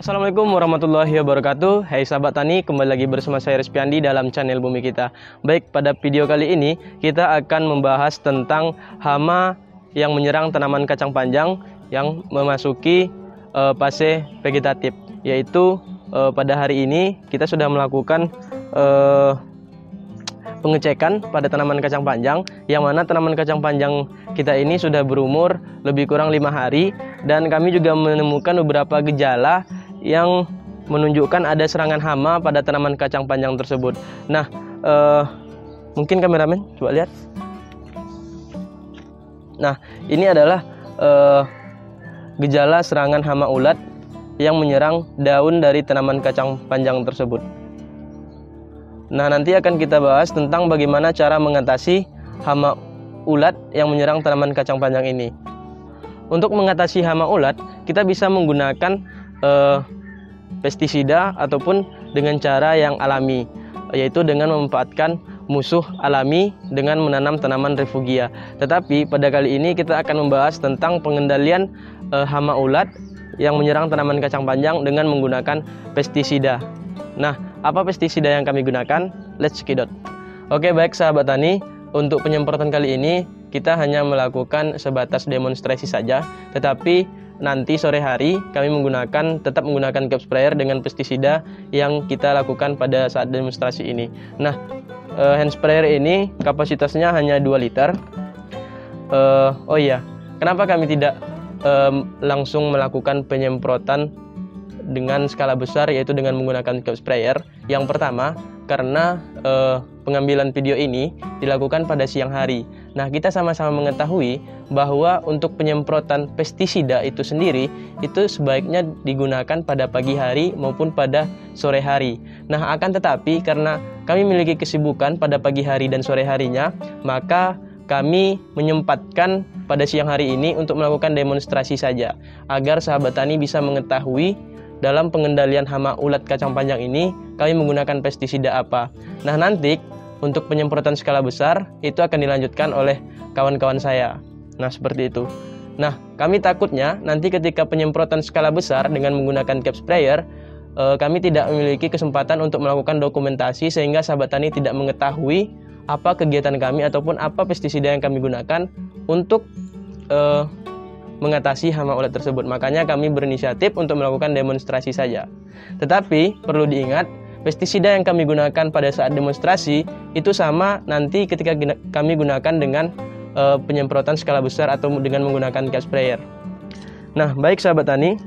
Assalamualaikum warahmatullahi wabarakatuh. Hai sahabat tani, kembali lagi bersama saya Respiandi dalam channel Bumi Kita. Baik, pada video kali ini kita akan membahas tentang hama yang menyerang tanaman kacang panjang yang memasuki fase vegetatif. Yaitu pada hari ini kita sudah melakukan pengecekan pada tanaman kacang panjang, yang mana tanaman kacang panjang kita ini sudah berumur lebih kurang 5 hari, dan kami juga menemukan beberapa gejala yang menunjukkan ada serangan hama pada tanaman kacang panjang tersebut. Nah, mungkin kameramen coba lihat. Nah, ini adalah gejala serangan hama ulat yang menyerang daun dari tanaman kacang panjang tersebut. Nah, nanti akan kita bahas tentang bagaimana cara mengatasi hama ulat yang menyerang tanaman kacang panjang ini. Untuk mengatasi hama ulat, kita bisa menggunakan pestisida ataupun dengan cara yang alami, yaitu dengan memanfaatkan musuh alami dengan menanam tanaman refugia. Tetapi pada kali ini kita akan membahas tentang pengendalian hama ulat yang menyerang tanaman kacang panjang dengan menggunakan pestisida. Nah, apa pestisida yang kami gunakan? Let's check it out. Oke, baik sahabat tani, untuk penyemprotan kali ini kita hanya melakukan sebatas demonstrasi saja, tetapi nanti sore hari kami tetap menggunakan cap sprayer dengan pestisida yang kita lakukan pada saat demonstrasi ini. Nah, hand sprayer ini kapasitasnya hanya 2 liter. Oh iya, kenapa kami tidak langsung melakukan penyemprotan dengan skala besar, yaitu dengan menggunakan cap sprayer? Yang pertama, karena pengambilan video ini dilakukan pada siang hari. Nah, kita sama-sama mengetahui bahwa untuk penyemprotan pestisida itu sendiri itu sebaiknya digunakan pada pagi hari maupun pada sore hari. Nah, akan tetapi karena kami memiliki kesibukan pada pagi hari dan sore harinya, maka kami menyempatkan pada siang hari ini untuk melakukan demonstrasi saja, agar sahabat tani bisa mengetahui dalam pengendalian hama ulat kacang panjang ini kami menggunakan pestisida apa. Nah, nanti untuk penyemprotan skala besar itu akan dilanjutkan oleh kawan-kawan saya. Nah, seperti itu. Nah, kami takutnya nanti ketika penyemprotan skala besar dengan menggunakan cap sprayer, kami tidak memiliki kesempatan untuk melakukan dokumentasi, sehingga sahabat tani tidak mengetahui apa kegiatan kami ataupun apa pestisida yang kami gunakan untuk mengatasi hama ulat tersebut. Makanya kami berinisiatif untuk melakukan demonstrasi saja. Tetapi perlu diingat, pestisida yang kami gunakan pada saat demonstrasi itu sama nanti ketika kami gunakan dengan penyemprotan skala besar atau dengan menggunakan cap sprayer. Nah, baik sahabat tani,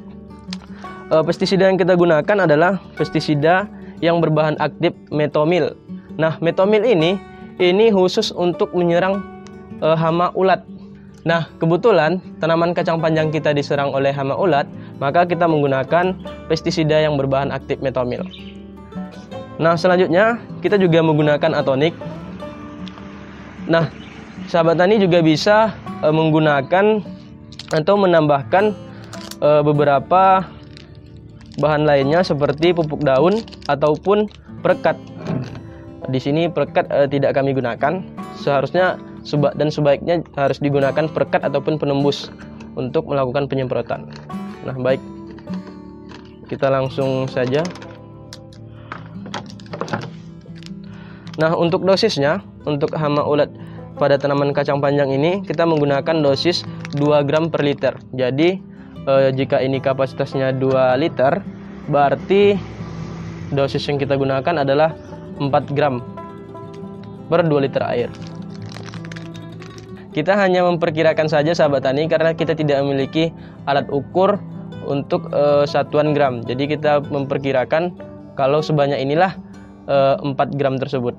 pestisida yang kita gunakan adalah pestisida yang berbahan aktif metomil. Nah, metomil ini khusus untuk menyerang hama ulat. Nah, kebetulan tanaman kacang panjang kita diserang oleh hama ulat, maka kita menggunakan pestisida yang berbahan aktif metomil. Nah, selanjutnya kita juga menggunakan atonik. Nah, sahabat tani juga bisa menggunakan atau menambahkan beberapa bahan lainnya seperti pupuk daun ataupun perekat. Di sini perekat tidak kami gunakan. Seharusnya sebaiknya harus digunakan perekat ataupun penembus untuk melakukan penyemprotan. Nah, baik, kita langsung saja. Nah, untuk dosisnya, untuk hama ulat pada tanaman kacang panjang ini kita menggunakan dosis 2 gram per liter. Jadi jika ini kapasitasnya 2 liter, berarti dosis yang kita gunakan adalah 4 gram per 2 liter air. Kita hanya memperkirakan saja sahabat tani, karena kita tidak memiliki alat ukur untuk satuan gram. Jadi kita memperkirakan kalau sebanyak inilah 4 gram tersebut.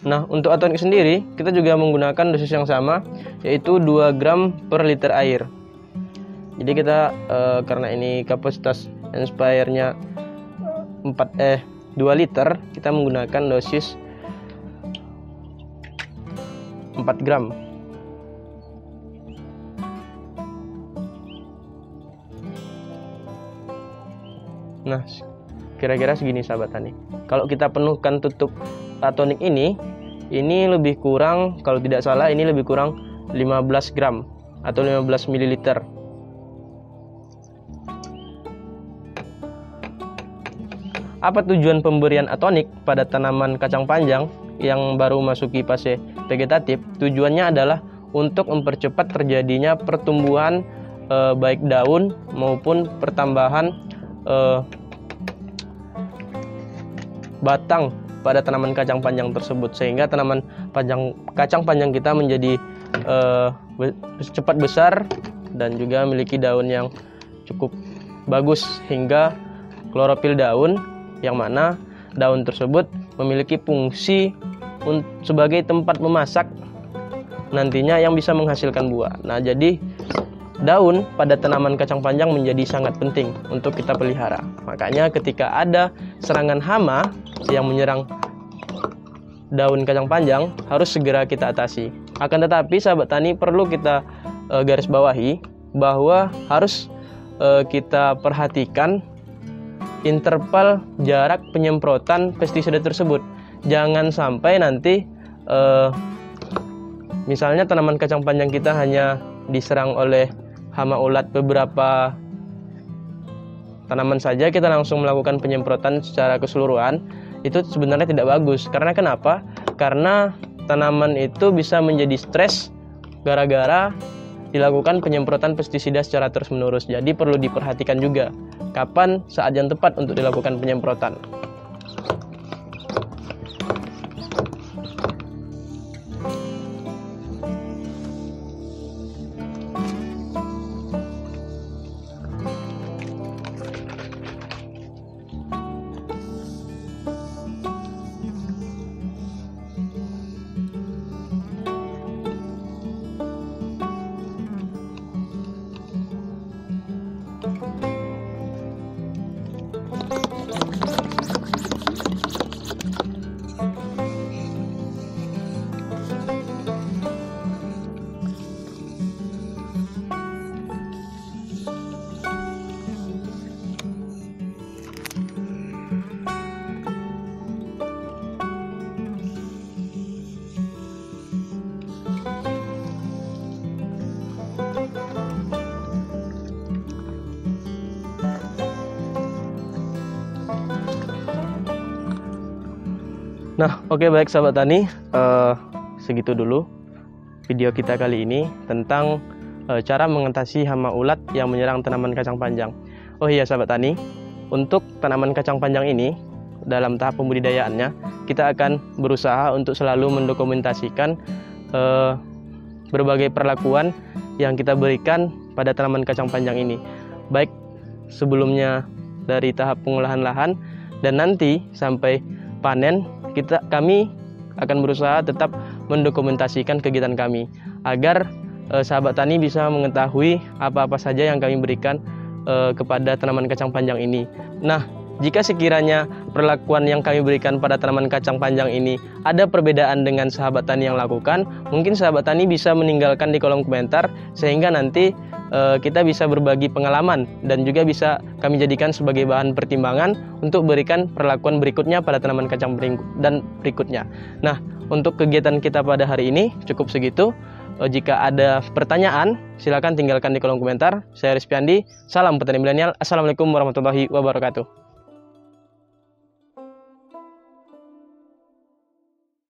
Nah, untuk atonik sendiri kita juga menggunakan dosis yang sama, yaitu 2 gram per liter air. Jadi kita karena ini kapasitas inspire-nya 2 liter, kita menggunakan dosis 4 gram. Nah, kira-kira segini sahabat tani. Kalau kita penuhkan tutup atonik ini lebih kurang, kalau tidak salah ini lebih kurang 15 gram atau 15 ml. Apa tujuan pemberian atonik pada tanaman kacang panjang yang baru masuki fase vegetatif? Tujuannya adalah untuk mempercepat terjadinya pertumbuhan baik daun maupun pertambahan batang pada tanaman kacang panjang tersebut, sehingga tanaman kacang panjang kita menjadi cepat besar dan juga memiliki daun yang cukup bagus, hingga klorofil daun, yang mana daun tersebut memiliki fungsi sebagai tempat memasak nantinya yang bisa menghasilkan buah. Nah, jadi daun pada tanaman kacang panjang menjadi sangat penting untuk kita pelihara. Makanya ketika ada serangan hama yang menyerang daun kacang panjang, harus segera kita atasi. Akan tetapi sahabat tani, perlu kita garis bawahi bahwa harus kita perhatikan interval jarak penyemprotan pestisida tersebut. Jangan sampai nanti misalnya tanaman kacang panjang kita hanya diserang oleh hama ulat beberapa tanaman saja, kita langsung melakukan penyemprotan secara keseluruhan. Itu sebenarnya tidak bagus. Karena kenapa? Karena tanaman itu bisa menjadi stres gara-gara dilakukan penyemprotan pestisida secara terus-menerus. Jadi perlu diperhatikan juga kapan saat yang tepat untuk dilakukan penyemprotan. Nah, oke, baik sahabat tani, segitu dulu video kita kali ini tentang cara mengatasi hama ulat yang menyerang tanaman kacang panjang. Oh iya sahabat tani, untuk tanaman kacang panjang ini dalam tahap pembudidayaannya kita akan berusaha untuk selalu mendokumentasikan berbagai perlakuan yang kita berikan pada tanaman kacang panjang ini, baik sebelumnya dari tahap pengolahan lahan dan nanti sampai panen. Kami akan berusaha tetap mendokumentasikan kegiatan kami agar sahabat tani bisa mengetahui apa-apa saja yang kami berikan kepada tanaman kacang panjang ini. Nah, jika sekiranya perlakuan yang kami berikan pada tanaman kacang panjang ini ada perbedaan dengan sahabat tani yang lakukan, mungkin sahabat tani bisa meninggalkan di kolom komentar, sehingga nanti kita bisa berbagi pengalaman dan juga bisa kami jadikan sebagai bahan pertimbangan untuk berikan perlakuan berikutnya pada tanaman kacang dan berikutnya. Nah, untuk kegiatan kita pada hari ini cukup segitu. Jika ada pertanyaan, silakan tinggalkan di kolom komentar. Saya Rizky Andi, salam petani milenial. Assalamualaikum warahmatullahi wabarakatuh.